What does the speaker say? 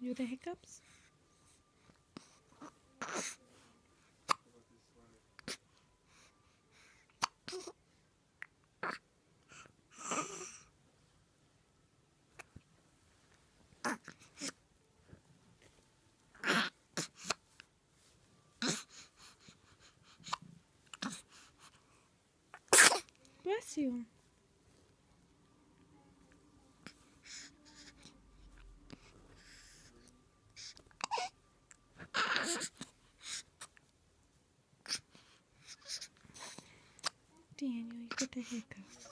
You the hiccups? Bless you. Daniel, you got the hiccups.